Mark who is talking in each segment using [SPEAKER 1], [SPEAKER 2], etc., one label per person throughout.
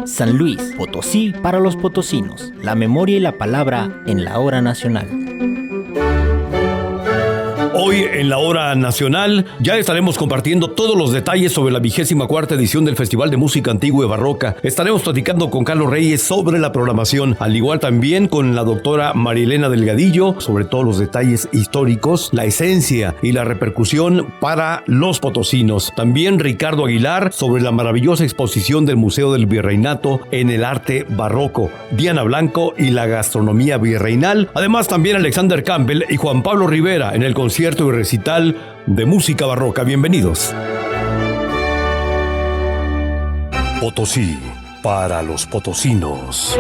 [SPEAKER 1] San Luis Potosí para los potosinos, la memoria y la palabra en la hora nacional.
[SPEAKER 2] Hoy en la hora nacional ya estaremos compartiendo todos los detalles sobre la 24ª edición del Festival de Música Antigua y Barroca. Estaremos platicando con Carlos Reyes sobre la programación, al igual también con la doctora Marilena Delgadillo sobre todos los detalles históricos, la esencia y la repercusión para los potosinos. También Ricardo Aguilar sobre la maravillosa exposición del Museo del Virreinato en el arte barroco, Diana Blanco y la gastronomía virreinal. Además también Alexander Campbell y Juan Pablo Rivera en el concierto y recital de música barroca. Bienvenidos. Potosí para los potosinos.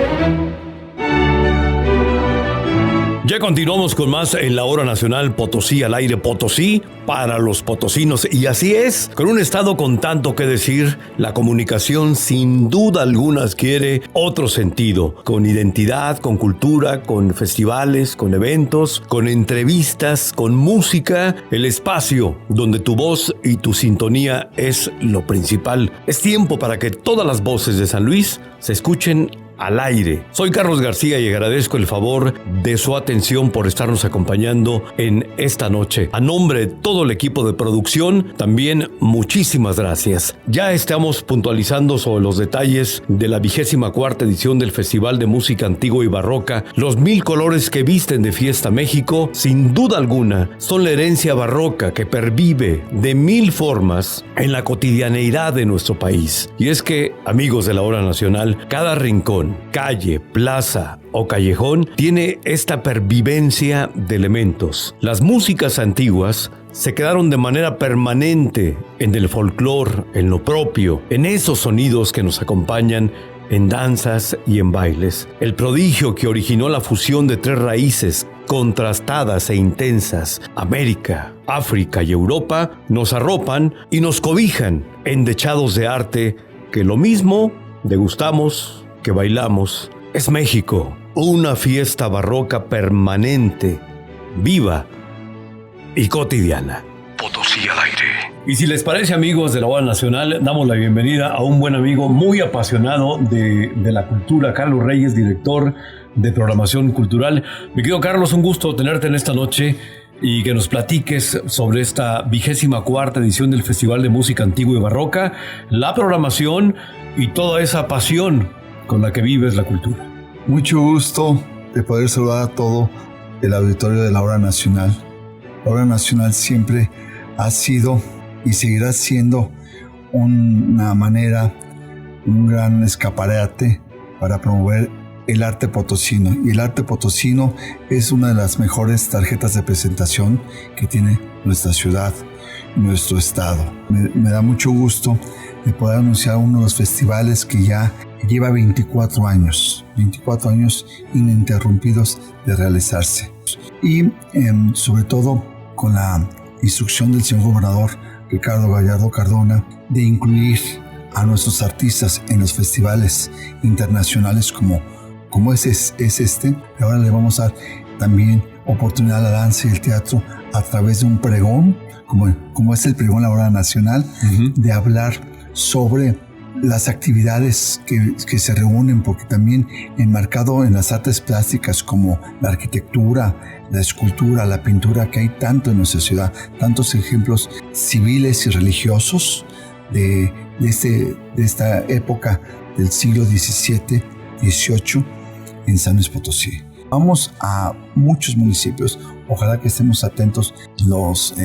[SPEAKER 2] Ya continuamos con más en la hora nacional. Potosí al aire, Potosí para los potosinos. Y así es, con un estado con tanto que decir, la comunicación sin duda alguna adquiere otro sentido, con identidad, con cultura, con festivales, con eventos, con entrevistas, con música, el espacio donde tu voz y tu sintonía es lo principal. Es tiempo para que todas las voces de San Luis se escuchen al aire. Soy Carlos García y agradezco el favor de su atención por estarnos acompañando en esta noche. A nombre de todo el equipo de producción, también muchísimas gracias. Ya estamos puntualizando sobre los detalles de la 24ª edición del Festival de Música Antigua y Barroca. Los 1000 colores que visten de fiesta México, sin duda alguna, son la herencia barroca que pervive de 1000 formas en la cotidianeidad de nuestro país. Y es que, amigos de la hora nacional, cada rincón, calle, plaza o callejón tiene esta pervivencia de elementos. Las músicas antiguas se quedaron de manera permanente en el folclore, en lo propio, en esos sonidos que nos acompañan en danzas y en bailes. El prodigio que originó la fusión de 3 raíces contrastadas e intensas, América, África y Europa, nos arropan y nos cobijan en dechados de arte que lo mismo degustamos que bailamos. Es México, una fiesta barroca permanente, viva y cotidiana. Potosí al aire. Y si les parece, amigos de la hora nacional, damos la bienvenida a un buen amigo muy apasionado de la cultura, Carlos Reyes, director de programación cultural. Mi querido Carlos, un gusto tenerte en esta noche y que nos platiques sobre esta 24ª edición del Festival de Música Antigua y Barroca, la programación y toda esa pasión con la que vives la cultura.
[SPEAKER 3] Mucho gusto de poder saludar a todo el auditorio de la hora nacional. La hora nacional siempre ha sido y seguirá siendo una manera, un gran escaparate para promover el arte potosino. Y el arte potosino es una de las mejores tarjetas de presentación que tiene nuestra ciudad, nuestro estado. Me da mucho gusto de poder anunciar uno de los festivales que ya lleva 24 años ininterrumpidos de realizarse. Y sobre todo con la instrucción del señor gobernador Ricardo Gallardo Cardona de incluir a nuestros artistas en los festivales internacionales como es este. Ahora le vamos a dar también oportunidad a la danza y el teatro a través de un pregón, como es el pregón La Hora Nacional, de hablar sobre las actividades que se reúnen, porque también enmarcado en las artes plásticas como la arquitectura, la escultura, la pintura, que hay tanto en nuestra ciudad, tantos ejemplos civiles y religiosos de esta época del siglo XVII, XVIII en San Luis Potosí. Vamos a muchos municipios, ojalá que estemos atentos los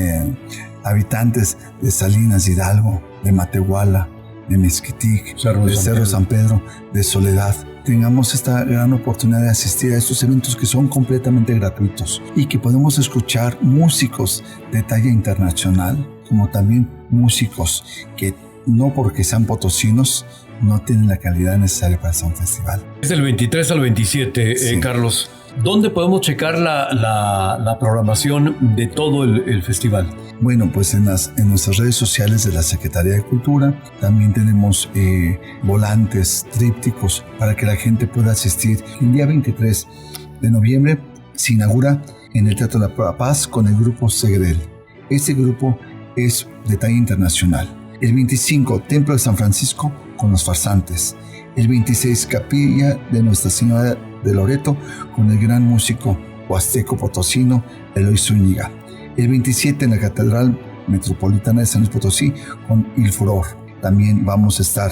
[SPEAKER 3] habitantes de Salinas Hidalgo, de Matehuala, de Mezquitic, de Cerro San Pedro, de Soledad. Tengamos esta gran oportunidad de asistir a estos eventos que son completamente gratuitos y que podemos escuchar músicos de talla internacional, como también músicos que no porque sean potosinos no tienen la calidad necesaria para hacer un festival.
[SPEAKER 2] Es del 23 al 27, sí. Carlos. ¿Dónde podemos checar la programación de todo el festival?
[SPEAKER 3] Bueno, pues en nuestras redes sociales de la Secretaría de Cultura también tenemos volantes, trípticos para que la gente pueda asistir. El día 23 de noviembre se inaugura en el Teatro de la Paz con el grupo Segrel. Este grupo es de talla internacional. El 25, Templo de San Francisco con los farsantes. El 26, Capilla de Nuestra Señora de Loreto con el gran músico huasteco potosino Eloy Zúñiga. El 27, en la Catedral Metropolitana de San Luis Potosí con Il Furor. También vamos a estar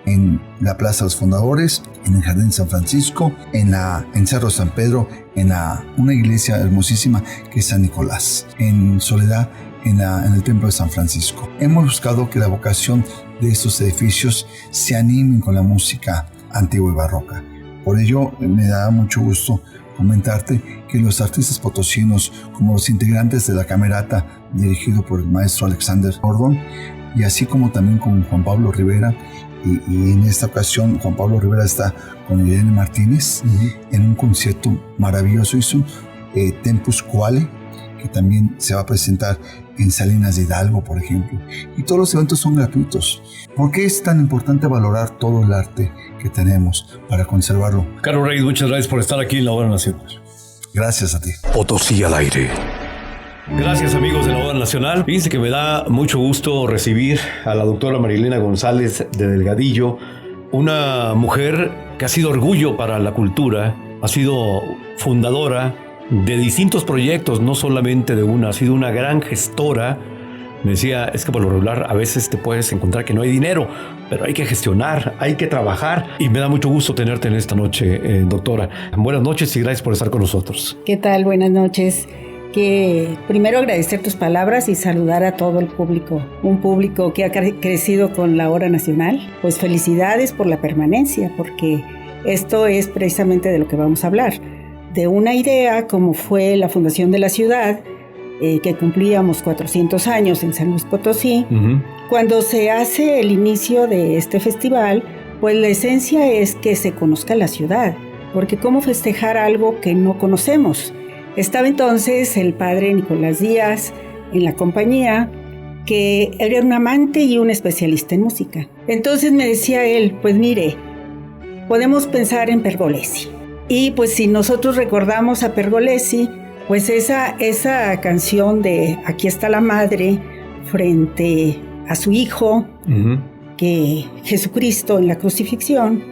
[SPEAKER 3] en la Plaza de los Fundadores, en el Jardín San Francisco, en Cerro San Pedro, una iglesia hermosísima que es San Nicolás, en Soledad, en el Templo de San Francisco. Hemos buscado que la vocación de estos edificios se animen con la música antigua y barroca. Por ello, me da mucho gusto comentarte que los artistas potosinos, como los integrantes de la Camerata, dirigido por el maestro Alexander Gordon, y así como también con Juan Pablo Rivera, y en esta ocasión Juan Pablo Rivera está con Irene Martínez en un concierto maravilloso. Hizo Tempus Quale, que también se va a presentar en Salinas de Hidalgo, por ejemplo. Y todos los eventos son gratuitos. ¿Por qué es tan importante valorar todo el arte que tenemos para conservarlo?
[SPEAKER 2] Carlos Reyes, muchas gracias por estar aquí en La Hora Nacional.
[SPEAKER 3] Gracias a ti.
[SPEAKER 2] Potosí al aire. Gracias, amigos de La Hora Nacional. Fíjense que me da mucho gusto recibir a la doctora Marilena González de Delgadillo, una mujer que ha sido orgullo para la cultura, ha sido fundadora de distintos proyectos, no solamente de una, ha sido una gran gestora. Me decía, es que por lo regular a veces te puedes encontrar que no hay dinero, pero hay que gestionar, hay que trabajar, y me da mucho gusto tenerte en esta noche, doctora. Buenas noches y gracias por estar con nosotros.
[SPEAKER 4] ¿Qué tal? Buenas noches. Que primero agradecer tus palabras y saludar a todo el público, un público que ha crecido con La Hora Nacional. Pues felicidades por la permanencia, porque esto es precisamente de lo que vamos a hablar, de una idea como fue la fundación de la ciudad, que cumplíamos 400 años en San Luis Potosí. Cuando se hace el inicio de este festival, pues la esencia es que se conozca la ciudad, porque ¿cómo festejar algo que no conocemos? Estaba entonces el padre Nicolás Díaz en la compañía, que era un amante y un especialista en música. Entonces me decía él, pues mire, podemos pensar en Pergolesi. Y pues si nosotros recordamos a Pergolesi, pues esa canción de Aquí está la madre frente a su hijo, que Jesucristo en la crucifixión,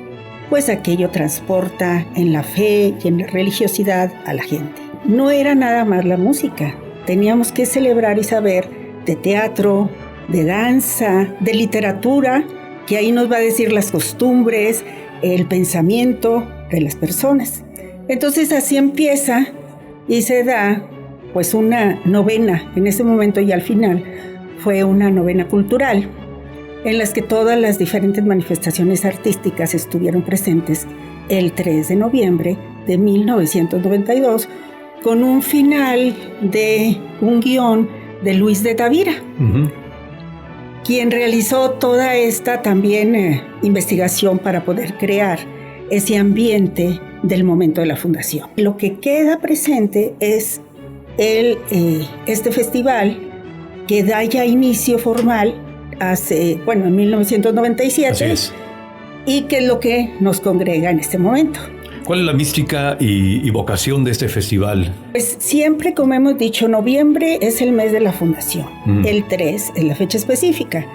[SPEAKER 4] pues aquello transporta en la fe y en la religiosidad a la gente. No era nada más la música, teníamos que celebrar y saber de teatro, de danza, de literatura, que ahí nos va a decir las costumbres, el pensamiento de las personas. Entonces así empieza y se da pues una novena, en ese momento y al final fue una novena cultural, en las que todas las diferentes manifestaciones artísticas estuvieron presentes el 3 de noviembre de 1992, con un final de un guión de Luis de Tavira, quien realizó toda esta también investigación para poder crear ese ambiente del momento de la fundación. Lo que queda presente es este festival que da ya inicio formal en 1997.
[SPEAKER 2] Así es.
[SPEAKER 4] Y que es lo que nos congrega en este momento.
[SPEAKER 2] ¿Cuál es la mística y vocación de este festival?
[SPEAKER 4] Pues siempre, como hemos dicho, noviembre es el mes de la fundación. El 3 es la fecha específica.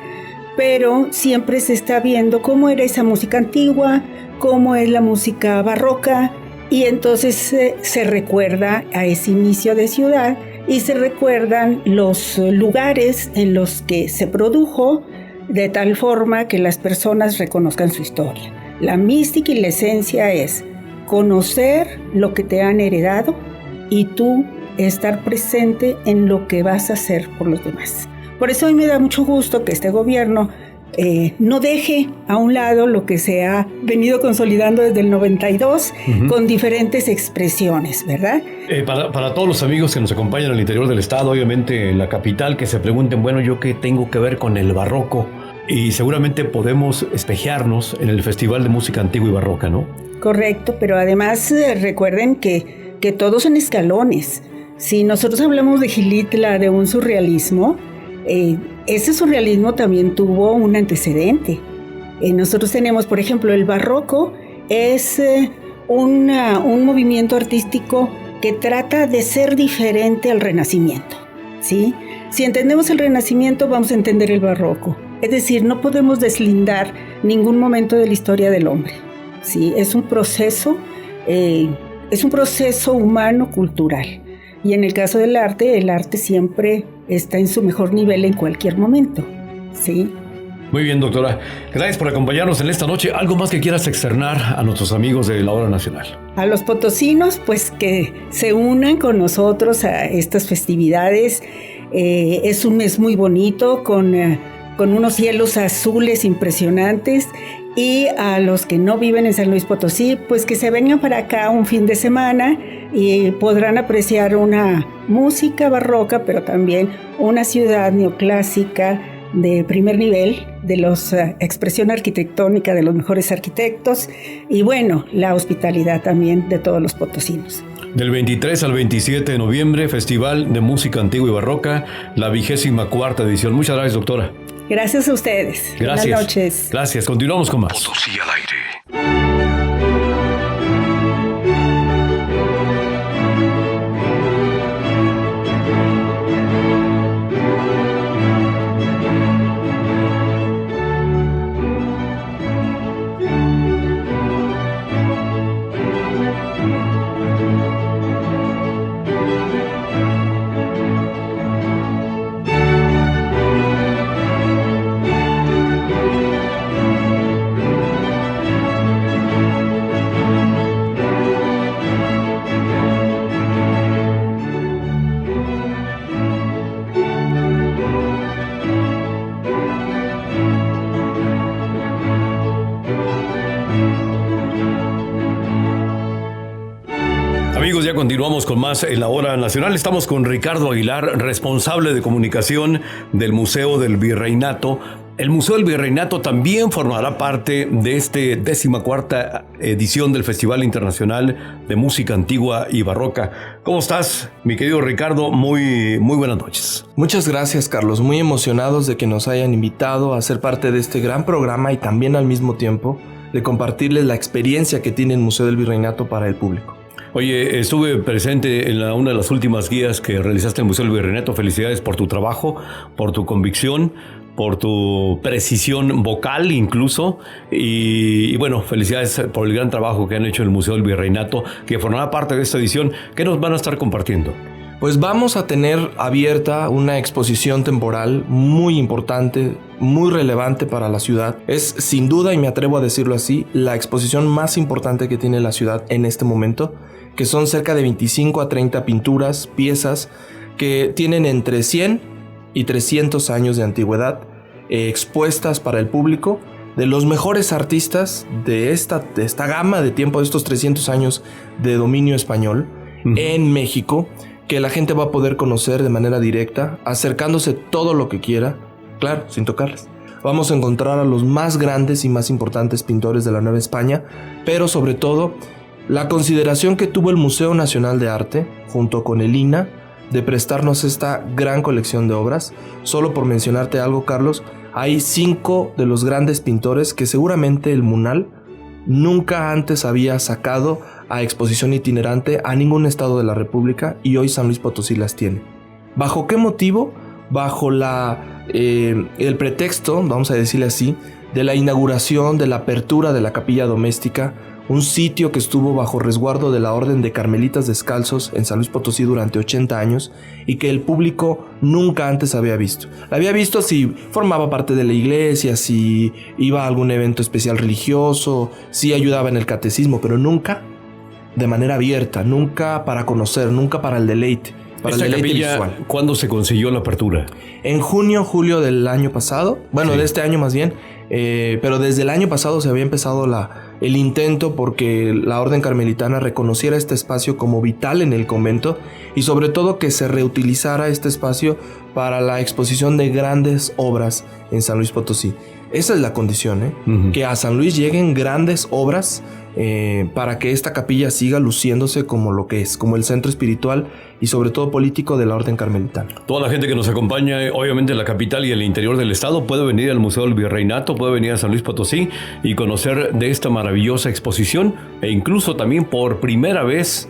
[SPEAKER 4] Pero siempre se está viendo cómo era esa música antigua, cómo es la música barroca, y entonces se recuerda a ese inicio de ciudad y se recuerdan los lugares en los que se produjo, de tal forma que las personas reconozcan su historia. La mística y la esencia es conocer lo que te han heredado y tú estar presente en lo que vas a hacer por los demás. Por eso hoy me da mucho gusto que este gobierno no deje a un lado lo que se ha venido consolidando desde el 92 con diferentes expresiones, ¿verdad?
[SPEAKER 2] Para todos los amigos que nos acompañan al interior del estado, obviamente en la capital, que se pregunten, bueno, ¿yo qué tengo que ver con el barroco? Y seguramente podemos espejearnos en el Festival de Música Antigua y Barroca, ¿no? Correcto, pero además recuerden que todos son escalones. Si nosotros hablamos de Gilitla, de un surrealismo, ese surrealismo también tuvo un antecedente. Nosotros tenemos, por ejemplo, el barroco es un movimiento artístico que trata de ser diferente al Renacimiento, ¿sí? Si entendemos el Renacimiento, vamos a entender el barroco.
[SPEAKER 4] Es decir, no podemos deslindar ningún momento de la historia del hombre. Sí, es un proceso humano cultural. Y en el caso del arte siempre está en su mejor nivel en cualquier momento. ¿Sí?
[SPEAKER 2] Muy bien, doctora. Gracias por acompañarnos en esta noche. ¿Algo más que quieras externar a nuestros amigos de la Hora Nacional?
[SPEAKER 4] A los potosinos, pues que se unan con nosotros a estas festividades. Es un mes muy bonito, con unos cielos azules impresionantes. Y a los que no viven en San Luis Potosí, pues que se vengan para acá un fin de semana y podrán apreciar una música barroca, pero también una ciudad neoclásica de primer nivel, de la expresión arquitectónica de los mejores arquitectos y bueno, la hospitalidad también de todos los potosinos.
[SPEAKER 2] Del 23 al 27 de noviembre, Festival de Música Antigua y Barroca, la 24ª edición. Muchas gracias, doctora.
[SPEAKER 4] Gracias a ustedes.
[SPEAKER 2] Gracias.
[SPEAKER 4] Buenas noches.
[SPEAKER 2] Gracias. Continuamos con más.
[SPEAKER 5] Potosí al aire.
[SPEAKER 2] Amigos, ya continuamos con más en la Hora Nacional. Estamos con Ricardo Aguilar, responsable de comunicación del Museo del Virreinato. El Museo del Virreinato también formará parte de este 14ª edición del Festival Internacional de Música Antigua y Barroca. ¿Cómo estás, mi querido Ricardo? Muy buenas noches.
[SPEAKER 6] Muchas gracias, Carlos. Muy emocionados de que nos hayan invitado a ser parte de este gran programa y también al mismo tiempo de compartirles la experiencia que tiene el Museo del Virreinato para el público.
[SPEAKER 2] Oye, estuve presente en una de las últimas guías que realizaste en el Museo del Virreinato. Felicidades por tu trabajo, por tu convicción, por tu precisión vocal incluso. Y bueno, felicidades por el gran trabajo que han hecho en el Museo del Virreinato, que formará parte de esta edición. ¿Qué nos van a estar compartiendo?
[SPEAKER 6] Pues vamos a tener abierta una exposición temporal muy importante, muy relevante para la ciudad. Es sin duda, y me atrevo a decirlo así, la exposición más importante que tiene la ciudad en este momento, que son cerca de 25 a 30 pinturas, piezas que tienen entre 100 y 300 años de antigüedad, expuestas para el público de los mejores artistas de esta gama de tiempo, de estos 300 años de dominio español en México, que la gente va a poder conocer de manera directa, acercándose todo lo que quiera, claro, sin tocarles. Vamos a encontrar a los más grandes y más importantes pintores de la Nueva España, pero sobre todo la consideración que tuvo el Museo Nacional de Arte, junto con el INAH, de prestarnos esta gran colección de obras. Solo por mencionarte algo, Carlos, hay 5 de los grandes pintores que seguramente el MUNAL nunca antes había sacado a exposición itinerante a ningún estado de la República, y hoy San Luis Potosí las tiene. ¿Bajo qué motivo? Bajo el pretexto, vamos a decirle así, de la inauguración, de la apertura de la Capilla Doméstica, un sitio que estuvo bajo resguardo de la Orden de Carmelitas Descalzos en San Luis Potosí durante 80 años y que el público nunca antes había visto. La había visto si formaba parte de la iglesia, si iba a algún evento especial religioso, si ayudaba en el catecismo, pero nunca de manera abierta, nunca para conocer, nunca para el deleite. Para
[SPEAKER 2] ¿Esta
[SPEAKER 6] el deleite
[SPEAKER 2] capilla,
[SPEAKER 6] visual.
[SPEAKER 2] cuándo se consiguió la apertura?
[SPEAKER 6] En junio, julio del año pasado, bueno,
[SPEAKER 2] Sí.
[SPEAKER 6] de este año más bien, pero desde el año pasado se había empezado el intento porque la Orden Carmelitana reconociera este espacio como vital en el convento y sobre todo que se reutilizara este espacio para la exposición de grandes obras en San Luis Potosí. Esa es la condición, que a San Luis lleguen grandes obras para que esta capilla siga luciéndose como lo que es, como el centro espiritual y sobre todo político de la Orden Carmelitana.
[SPEAKER 2] Toda la gente que nos acompaña, obviamente en la capital y el interior del estado, puede venir al Museo del Virreinato, puede venir a San Luis Potosí y conocer de esta maravillosa exposición, e incluso también por primera vez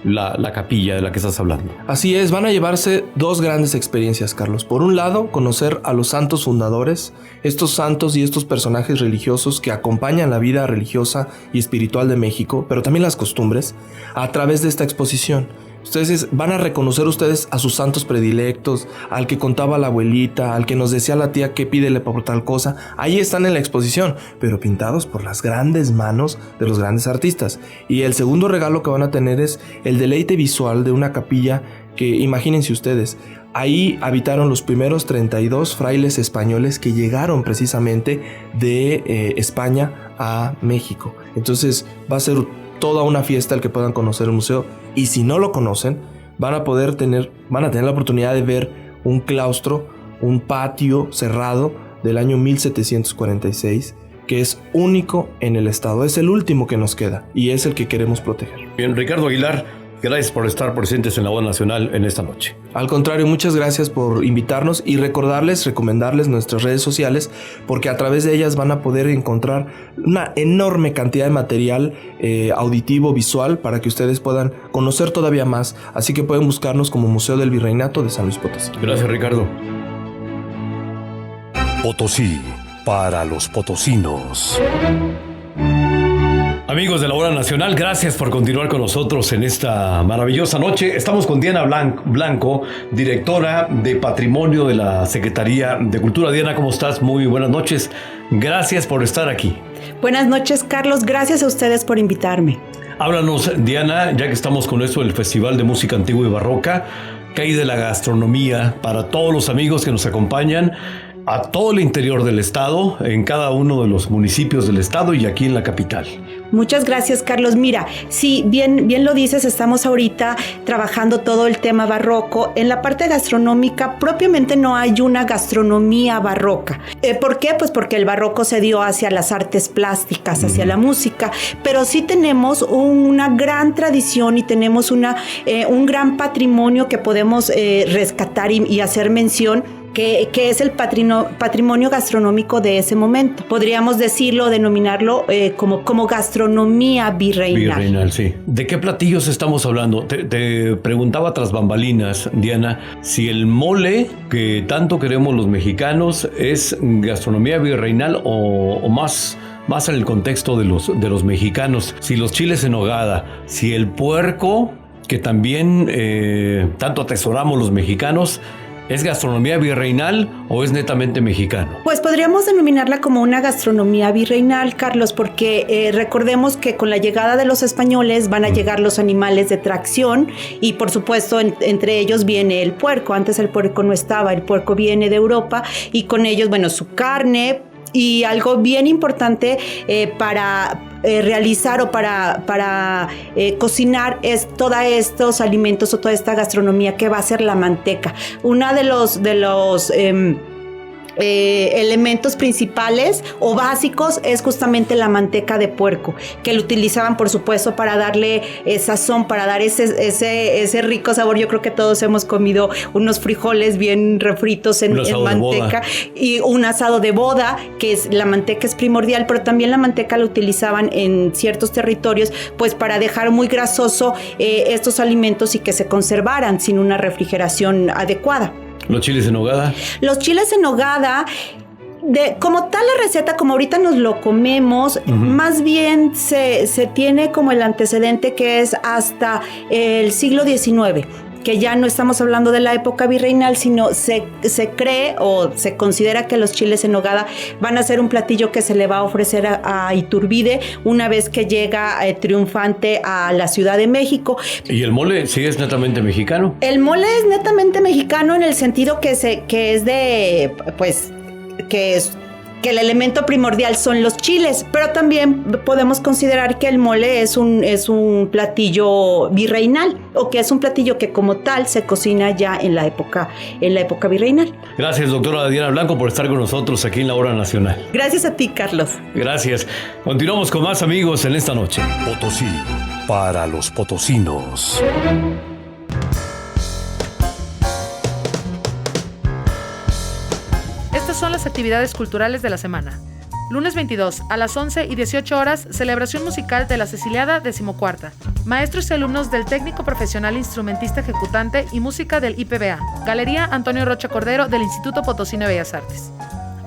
[SPEAKER 2] la capilla de la que estás hablando.
[SPEAKER 6] Así es, van a llevarse dos grandes experiencias, Carlos. Por un lado, conocer a los santos fundadores, estos santos y estos personajes religiosos que acompañan la vida religiosa y espiritual de México, pero también las costumbres, a través de esta exposición. Ustedes van a reconocer ustedes a sus santos predilectos, al que contaba la abuelita, al que nos decía la tía que pídele por tal cosa. Ahí están en la exposición, pero pintados por las grandes manos de los grandes artistas. Y el segundo regalo que van a tener es el deleite visual de una capilla que, imagínense ustedes, ahí habitaron los primeros 32 frailes españoles que llegaron precisamente de España a México. Entonces va a ser toda una fiesta el que puedan conocer el museo. Y si no lo conocen, van a tener la oportunidad de ver un claustro, un patio cerrado del año 1746, que es único en el estado. Es el último que nos queda y es el que queremos proteger.
[SPEAKER 2] Bien, Ricardo Aguilar, gracias por estar presentes en la Hora Nacional en esta noche.
[SPEAKER 6] Al contrario, muchas gracias por invitarnos y recomendarles nuestras redes sociales, porque a través de ellas van a poder encontrar una enorme cantidad de material auditivo, visual, para que ustedes puedan conocer todavía más. Así que pueden buscarnos como Museo del Virreinato de San Luis Potosí.
[SPEAKER 2] Gracias, Ricardo.
[SPEAKER 5] Potosí, para los potosinos.
[SPEAKER 2] Amigos de la Hora Nacional, gracias por continuar con nosotros en esta maravillosa noche. Estamos con Diana Blanco, directora de Patrimonio de la Secretaría de Cultura. Diana, ¿cómo estás? Muy buenas noches. Gracias por estar aquí.
[SPEAKER 7] Buenas noches, Carlos. Gracias a ustedes por invitarme.
[SPEAKER 2] Háblanos, Diana, ya que estamos con esto del Festival de Música Antigua y Barroca, ¿qué hay de la gastronomía para todos los amigos que nos acompañan a todo el interior del estado, en cada uno de los municipios del estado y aquí en la capital?
[SPEAKER 7] Muchas gracias, Carlos. Mira, sí, bien lo dices, estamos ahorita trabajando todo el tema barroco. En la parte gastronómica, propiamente no hay una gastronomía barroca. ¿Por qué? Pues porque el barroco se dio hacia las artes plásticas, hacia la música, pero sí tenemos una gran tradición y tenemos un gran patrimonio que podemos rescatar y hacer mención, que es el patrimonio gastronómico de ese momento. Podríamos decirlo, denominarlo como gastronomía virreinal.
[SPEAKER 2] Virreinal, sí. ¿De qué platillos estamos hablando? Te preguntaba tras bambalinas, Diana, si el mole que tanto queremos los mexicanos es gastronomía virreinal o más en el contexto de los mexicanos. Si los chiles en nogada, si el puerco, que también tanto atesoramos los mexicanos, ¿es gastronomía virreinal o es netamente mexicano? Pues
[SPEAKER 7] podríamos denominarla como una gastronomía virreinal, Carlos, porque recordemos que con la llegada de los españoles van a llegar los animales de tracción y por supuesto entre ellos viene el puerco. Antes el puerco no estaba, el puerco viene de Europa y con ellos, bueno, su carne. Y algo bien importante para realizar o para cocinar es todos estos alimentos o toda esta gastronomía que va a ser la manteca. Una de los elementos principales o básicos es justamente la manteca de puerco, que lo utilizaban por supuesto para darle sazón, para dar ese rico sabor. Yo creo que todos hemos comido unos frijoles bien refritos en manteca y un asado de boda, la manteca es primordial, pero también la manteca la utilizaban en ciertos territorios pues para dejar muy grasoso estos alimentos y que se conservaran sin una refrigeración adecuada.
[SPEAKER 2] ¿Los chiles en nogada? Los chiles en nogada,
[SPEAKER 7] como tal la receta, como ahorita nos lo comemos, más bien se tiene como el antecedente que es hasta el siglo XIX, que ya no estamos hablando de la época virreinal, sino se cree o se considera que los chiles en nogada van a ser un platillo que se le va a ofrecer a Iturbide una vez que llega triunfante a la Ciudad de México.
[SPEAKER 2] ¿Y el mole sí es netamente mexicano?
[SPEAKER 7] El mole es netamente mexicano en el sentido que el elemento primordial son los chiles, pero también podemos considerar que el mole es un platillo virreinal, o que es un platillo que como tal se cocina ya en la época virreinal.
[SPEAKER 2] Gracias, doctora Diana Blanco, por estar con nosotros aquí en la Hora Nacional.
[SPEAKER 7] Gracias a ti, Carlos.
[SPEAKER 2] Gracias. Continuamos con más amigos en esta noche.
[SPEAKER 5] Potosí, para los potosinos.
[SPEAKER 8] Estas son las actividades culturales de la semana. Lunes 22, a las 11 y 18 horas, celebración musical de la Ceciliada 14ª. Maestros y alumnos del Técnico Profesional Instrumentista Ejecutante y Música del IPBA. Galería Antonio Rocha Cordero del Instituto Potosino de Bellas Artes.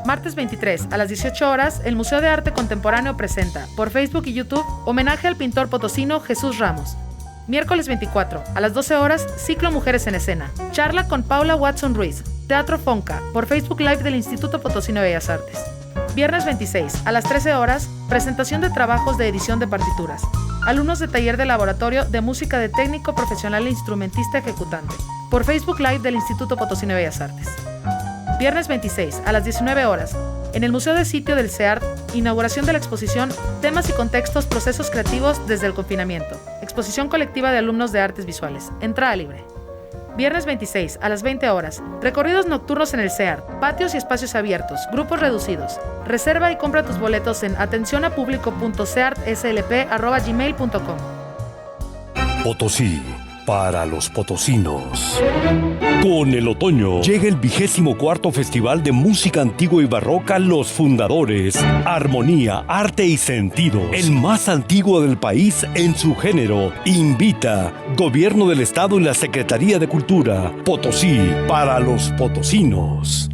[SPEAKER 8] Martes 23, a las 18 horas, el Museo de Arte Contemporáneo presenta, por Facebook y YouTube, homenaje al pintor potosino Jesús Ramos. Miércoles 24, a las 12 horas, ciclo Mujeres en Escena. Charla con Paula Watson Ruiz. Teatro Fonca, por Facebook Live del Instituto Potosino de Bellas Artes. Viernes 26, a las 13 horas, presentación de trabajos de edición de partituras. Alumnos de taller de laboratorio de música de técnico profesional e instrumentista ejecutante. Por Facebook Live del Instituto Potosino de Bellas Artes. Viernes 26, a las 19 horas, en el Museo de Sitio del CEART, inauguración de la exposición Temas y contextos, procesos creativos desde el confinamiento. Exposición colectiva de alumnos de artes visuales. Entrada libre. Viernes 26, a las 20 horas, recorridos nocturnos en el CEART, patios y espacios abiertos, grupos reducidos. Reserva y compra tus boletos en atencionapublico.ceartslp@gmail.com.
[SPEAKER 5] Potosí, para los potosinos. Con el otoño llega el 24º Festival de Música Antigua y Barroca Los Fundadores. Armonía, arte y sentidos. El más antiguo del país en su género. Invita Gobierno del Estado y la Secretaría de Cultura. Potosí, para los potosinos.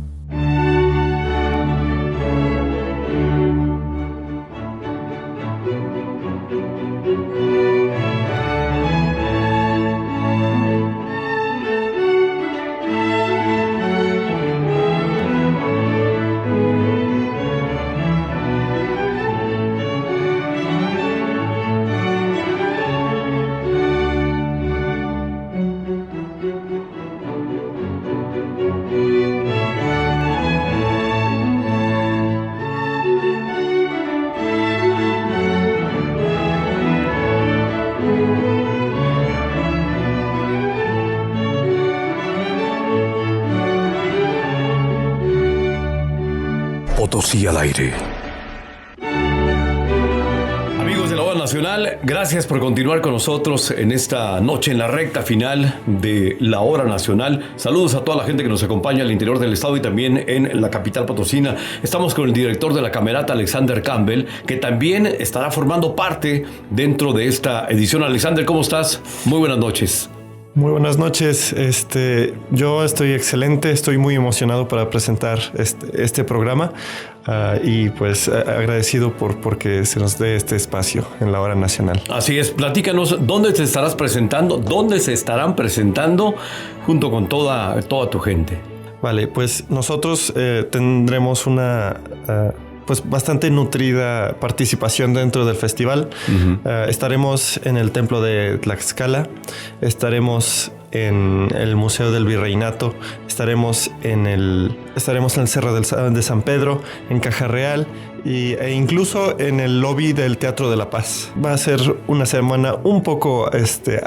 [SPEAKER 5] Potosí al aire.
[SPEAKER 2] Amigos de la Hora Nacional, gracias por continuar con nosotros en esta noche, en la recta final de la Hora Nacional. Saludos a toda la gente que nos acompaña al interior del estado y también en la capital potosina. Estamos con el director de la Camerata, Alexander Campbell, que también estará formando parte dentro de esta edición. Alexander, ¿cómo estás? Muy buenas noches.
[SPEAKER 9] Muy buenas noches. Yo estoy excelente, estoy muy emocionado para presentar este programa y pues agradecido porque se nos dé este espacio en la Hora Nacional.
[SPEAKER 2] Así es, platícanos dónde te estarás presentando, dónde se estarán presentando junto con toda tu gente.
[SPEAKER 9] Vale, pues nosotros tendremos una pues bastante nutrida participación dentro del festival. Estaremos en el Templo de Tlaxcala, estaremos en el Museo del Virreinato, estaremos en el Cerro de San Pedro, en Caja Real e incluso en el lobby del Teatro de la Paz. Va a ser una semana un poco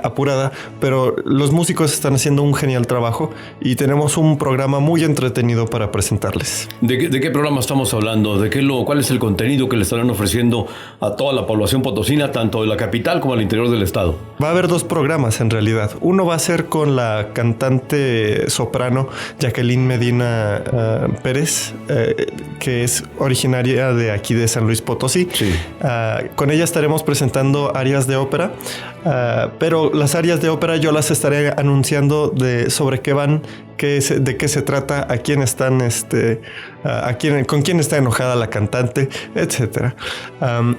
[SPEAKER 9] apurada, pero los músicos están haciendo un genial trabajo y tenemos un programa muy entretenido para presentarles.
[SPEAKER 2] ¿De qué programa estamos hablando? ¿Cuál es el contenido que le estarán ofreciendo a toda la población potosina, tanto de la capital como al interior del estado?
[SPEAKER 9] Va a haber dos programas en realidad. Uno va a ser con la cantante soprano Jacqueline Medina Pérez, que es originaria de aquí de San Luis Potosí. Sí. Con ella estaremos presentando arias de ópera, pero las arias de ópera yo las estaré anunciando sobre qué van, de qué se trata, a quién están, con quién está enojada la cantante, etcétera.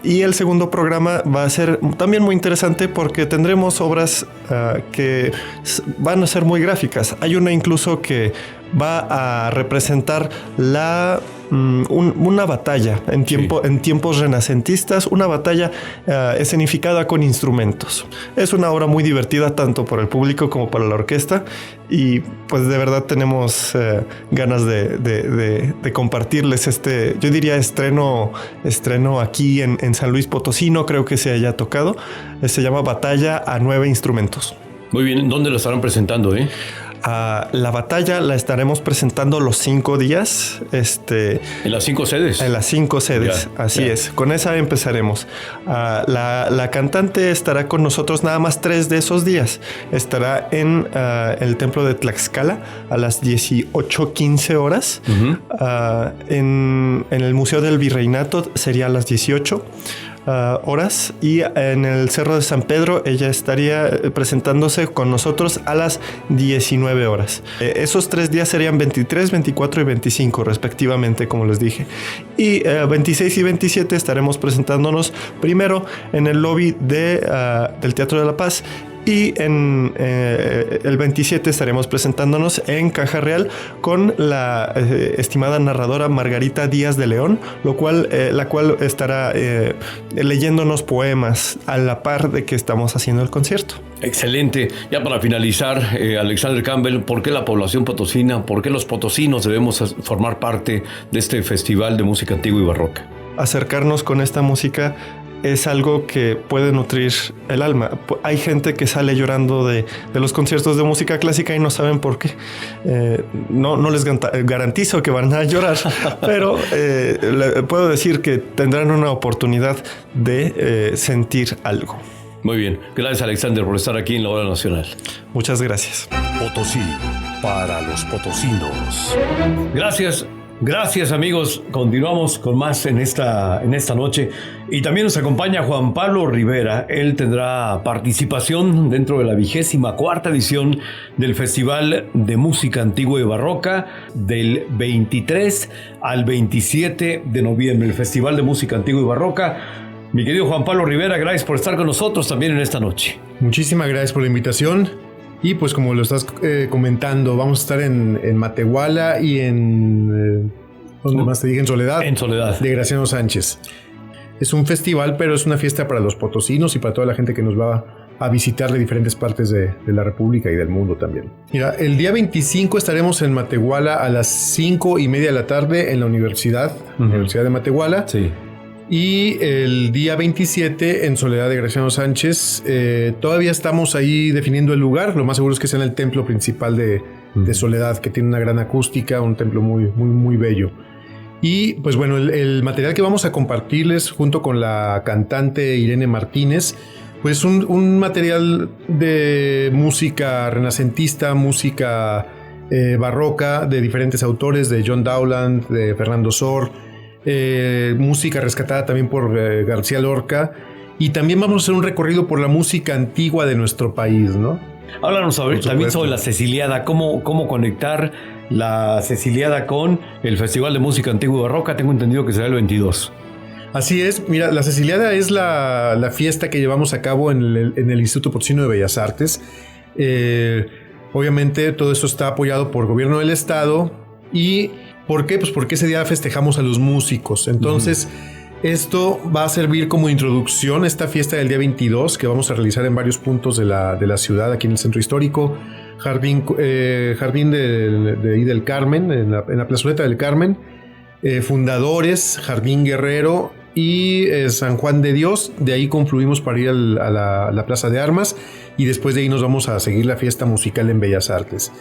[SPEAKER 9] Y el segundo programa va a ser también muy interesante porque tendremos obras que van a ser muy gráficas. Hay una incluso que va a representar una batalla en tiempos renacentistas, una batalla escenificada con instrumentos. Es una obra muy divertida tanto por el público como para la orquesta y pues de verdad tenemos ganas de compartirles yo diría estreno aquí en San Luis Potosí. No creo que se haya tocado. Se llama Batalla a 9 instrumentos.
[SPEAKER 2] Muy bien, ¿dónde lo estarán presentando?
[SPEAKER 9] La batalla la estaremos presentando los 5 días.
[SPEAKER 2] ¿En las 5 sedes?
[SPEAKER 9] En las 5 sedes,
[SPEAKER 2] ya,
[SPEAKER 9] así
[SPEAKER 2] ya.
[SPEAKER 9] es. Con esa empezaremos. La cantante estará con nosotros nada más 3 de esos días. Estará en el templo de Tlaxcala a las 18:15 horas.
[SPEAKER 2] Uh-huh.
[SPEAKER 9] En el Museo del Virreinato sería a las 18 horas, y en el Cerro de San Pedro ella estaría presentándose con nosotros a las 19 horas. Esos 3 días serían 23, 24 y 25 respectivamente, como les dije. Y 26 y 27 estaremos presentándonos primero en el lobby del Teatro de la Paz, y en el 27 estaremos presentándonos en Caja Real con la estimada narradora Margarita Díaz de León, la cual estará leyéndonos poemas a la par de que estamos haciendo el concierto.
[SPEAKER 2] Excelente. Ya para finalizar, Alexander Campbell, ¿por qué la población potosina, por qué los potosinos debemos formar parte de este festival de música antigua y barroca?
[SPEAKER 9] Acercarnos con esta música es algo que puede nutrir el alma. Hay gente que sale llorando de los conciertos de música clásica y no saben por qué. No les garantizo que van a llorar, pero le puedo decir que tendrán una oportunidad de sentir algo.
[SPEAKER 2] Muy bien. Gracias, Alexander, por estar aquí en la Hora Nacional.
[SPEAKER 9] Muchas gracias.
[SPEAKER 5] Potosí, para los potosinos.
[SPEAKER 2] Gracias, amigos. Continuamos con más en esta noche. Y también nos acompaña Juan Pablo Rivera. Él tendrá participación dentro de la 24ª edición del Festival de Música Antigua y Barroca del 23 al 27 de noviembre. El Festival de Música Antigua y Barroca. Mi querido Juan Pablo Rivera, gracias por estar con nosotros también en esta noche.
[SPEAKER 10] Muchísimas gracias por la invitación. Y pues como lo estás comentando, vamos a estar en Matehuala y en... ¿dónde más te dije? En Soledad.
[SPEAKER 2] En Soledad.
[SPEAKER 10] De Graciano Sánchez. Es un festival, pero es una fiesta para los potosinos y para toda la gente que nos va a visitar de diferentes partes de la República y del mundo también. Mira, el día 25 estaremos en Matehuala a las 5:30 de la tarde en la Universidad de Matehuala.
[SPEAKER 2] Sí.
[SPEAKER 10] Y el día 27 en Soledad de Graciano Sánchez. Todavía estamos ahí definiendo el lugar. Lo más seguro es que sea en el templo principal de Soledad, que tiene una gran acústica, un templo muy, muy, muy bello. Y pues bueno, el material que vamos a compartirles junto con la cantante Irene Martínez, pues un material de música renacentista, música barroca de diferentes autores, de John Dowland, de Fernando Sor, música rescatada también por García Lorca, y también vamos a hacer un recorrido por la música antigua de nuestro país, ¿no?
[SPEAKER 2] Háblanos también sobre la Ceciliada, cómo conectar la Ceciliada con el Festival de Música Antigua y Barroca. Tengo entendido que será el 22.
[SPEAKER 10] Así es, mira, la Ceciliada es la fiesta que llevamos a cabo en el Instituto Potosino de Bellas Artes. Obviamente todo esto está apoyado por el gobierno del estado. ¿Y por qué? Pues porque ese día festejamos a los músicos. Entonces, esto va a servir como introducción a esta fiesta del día 22 que vamos a realizar en varios puntos de la ciudad, aquí en el centro histórico, Jardín del Carmen, en la plazoleta del Carmen, Fundadores, Jardín Guerrero y San Juan de Dios. De ahí confluimos para ir a la Plaza de Armas, y después de ahí nos vamos a seguir la fiesta musical en Bellas Artes.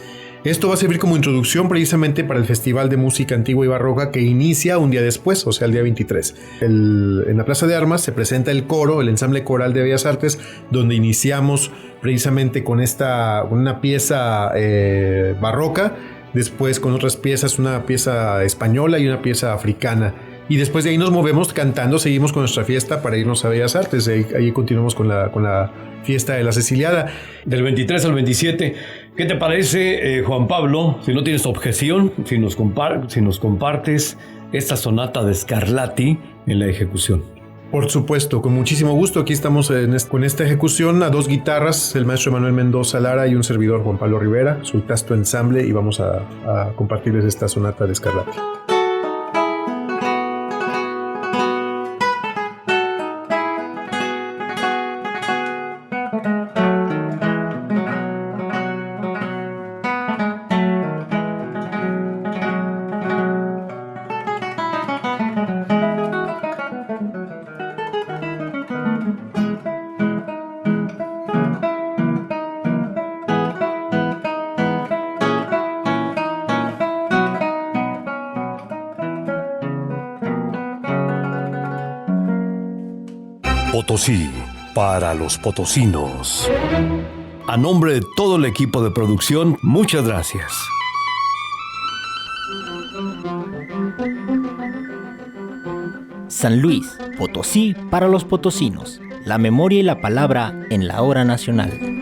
[SPEAKER 10] Esto va a servir como introducción precisamente para el Festival de Música Antigua y Barroca, que inicia un día después, o sea, el día 23. En la Plaza de Armas se presenta el coro, el ensamble coral de Bellas Artes, donde iniciamos precisamente con una pieza barroca, después con otras piezas, una pieza española y una pieza africana. Y después de ahí nos movemos cantando, seguimos con nuestra fiesta para irnos a Bellas Artes. Ahí continuamos con la fiesta de la Ceciliada.
[SPEAKER 2] Del 23 al 27. ¿Qué te parece, Juan Pablo? Si no tienes objeción, si nos compartes esta sonata de Scarlatti en la ejecución.
[SPEAKER 10] Por supuesto, con muchísimo gusto. Aquí estamos con esta ejecución a 2 guitarras, el maestro Manuel Mendoza Lara y un servidor, Juan Pablo Rivera, Sultasto Ensamble, y vamos a compartirles esta sonata de Scarlatti.
[SPEAKER 5] Potosí, para los potosinos.
[SPEAKER 2] A nombre de todo el equipo de producción, muchas gracias.
[SPEAKER 1] San Luis Potosí para los potosinos. La memoria y la palabra en la hora nacional.